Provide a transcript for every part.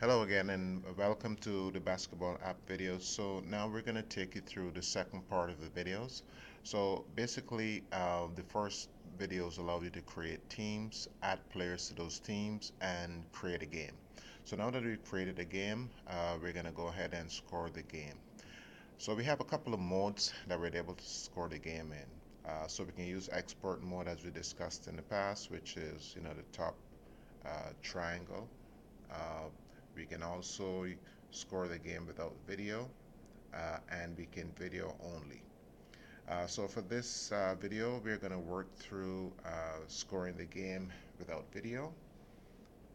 Hello again and welcome to the basketball app videos. So now we're going to take you through the second part of the videos. So basically the first videos allow you to create teams, add players to those teams, and create a game. So now that we've created a game, we're going to go ahead and score the game. So we have a couple of modes that we're able to score the game in. So we can use expert mode as we discussed in the past, which is the top triangle. Uh, we can also score the game without video, and we can video only. So for this video, we're going to work through scoring the game without video.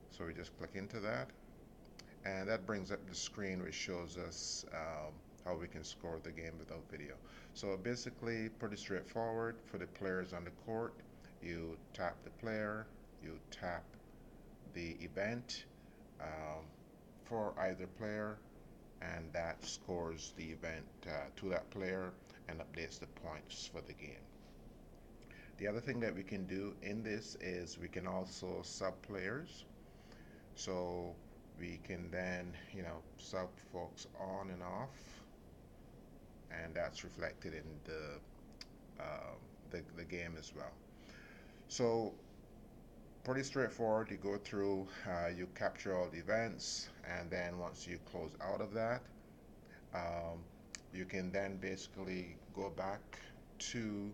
So we just click into that, and that brings up the screen which shows us how we can score the game without video. So basically pretty straightforward. For the players on the court, you tap the player, you tap the event for either player, and that scores the event to that player and updates the points for the game. The other thing that we can do in this is we can also sub players. So we can then sub folks on and off, and that's reflected in the game as well. So pretty straightforward. You go through, you capture all the events, and then once you close out of that, um, you can then basically go back to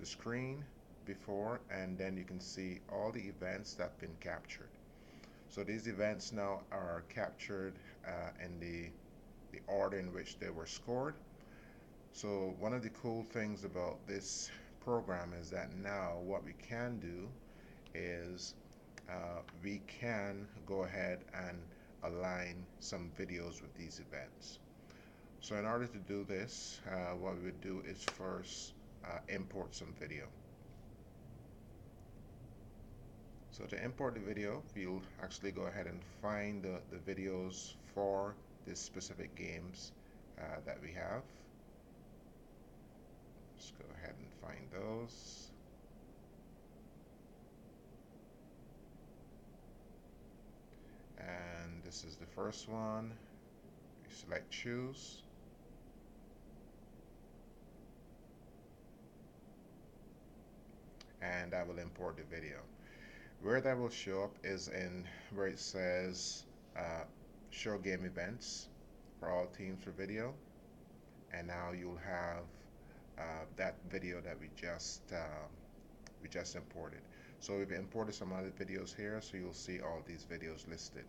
the screen before, and then you can see all the events that have been captured. So these events now are captured in the order in which they were scored. So one of the cool things about this program is that now what we can do is we can go ahead and align some videos with these events. So in order to do this, what we would do is first import some video. So to import the video, we'll actually go ahead and find the videos for this specific games that we have. Let's go ahead and find those. And this is the first one. We select choose. And that will import the video. Where that will show up is in where it says show game events for all teams for video, and now you'll have that video that we just imported. So we've imported some other videos here, so you'll see all these videos listed.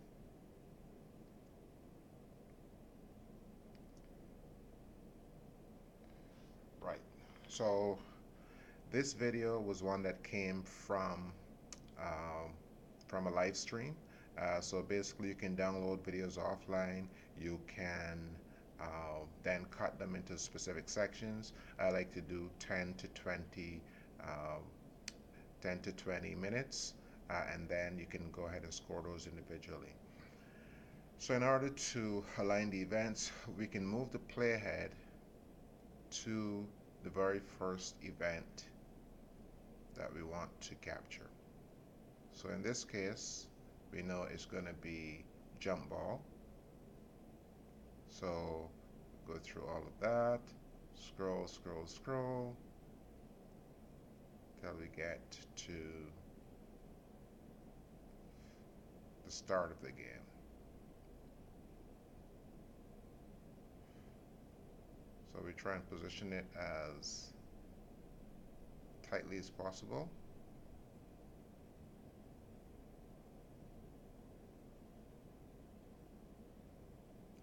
Right. So this video was one that came from a live stream. So basically you can download videos offline. You can then cut them into specific sections. I like to do 10 to 20 minutes, and then you can go ahead and score those individually. So in order to align the events, we can move the playhead to the very first event that we want to capture. So in this case, we know it's going to be jump ball. So go through all of that, scroll, scroll, scroll, till we get to the start of the game. So we try and position it as tightly as possible.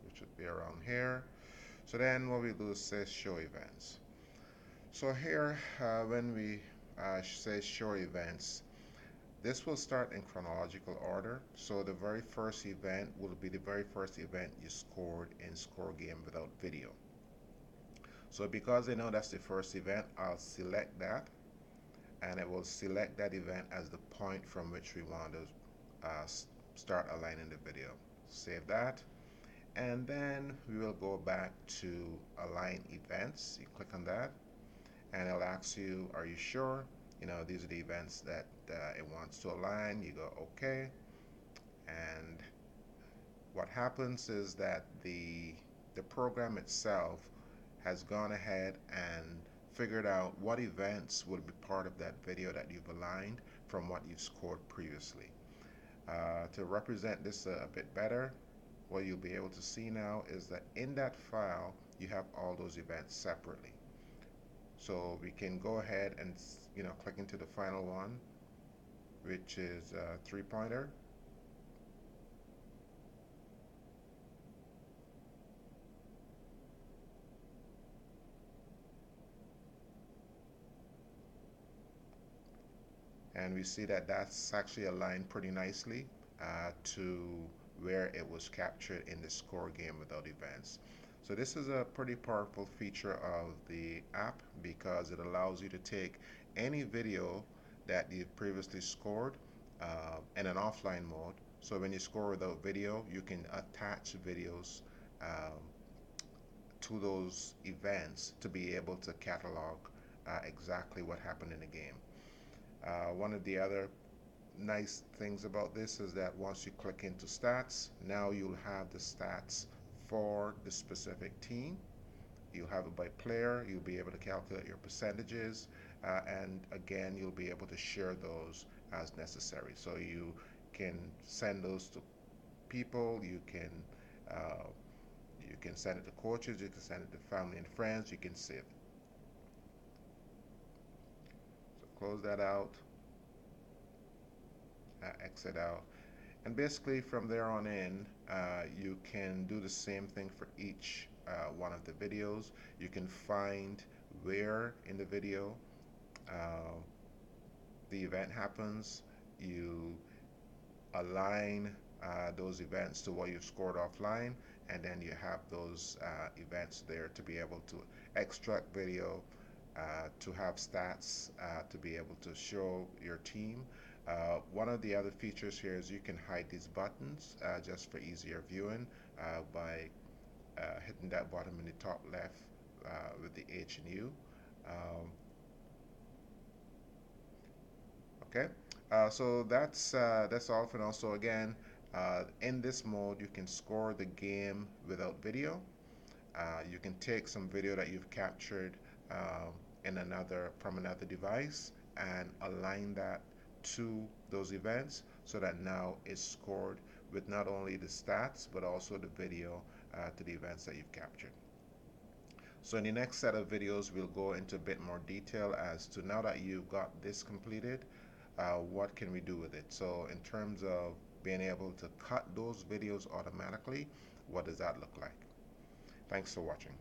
It should be around here. So then what we do is say show events. So here, when we say show events, this will start in chronological order. So the very first event will be the very first event you scored in ScoreGame without video. So because I know that's the first event, I'll select that, and it will select that event as the point from which we want to start aligning the video. Save that, and then we will go back to align events. You click on that, and it'll ask you, are you sure? These are the events that it wants to align. You go okay, and What happens is that the program itself has gone ahead and figured out what events would be part of that video that you've aligned from what you've scored previously. To represent this a bit better, what you'll be able to see now is that in that file you have all those events separately. So we can go ahead and click into the final one, which is a three-pointer. And we see that that's actually aligned pretty nicely to where it was captured in the ScoreGame without events. So this is a pretty powerful feature of the app because it allows you to take any video that you've previously scored in an offline mode. So when you score without video, you can attach videos um, to those events to be able to catalog exactly what happened in the game. One of the other nice things about this is that once you click into stats, now you'll have the stats for the specific team. You'll have it by player, you'll be able to calculate your percentages, and again, you'll be able to share those as necessary. So you can send those to people, uh, you can send it to coaches, you can send it to family and friends, you can save it. So close that out, exit out. And basically from there on in, you can do the same thing for each one of the videos. You can find where in the video uh, the event happens. You align those events to what you've scored offline, and then you have those events there to be able to extract video, to have stats, to be able to show your team. One of the other features here is you can hide these buttons just for easier viewing by hitting that button in the top left with the H and U. Um, okay, so that's all for now. So again, in this mode, you can score the game without video. You can take some video that you've captured from another device and align that to those events so that now it's scored with not only the stats but also the video to the events that you've captured. So in the next set of videos, we'll go into a bit more detail as to now that you've got this completed, what can we do with it? So in terms of being able to cut those videos automatically, what does that look like? Thanks for watching.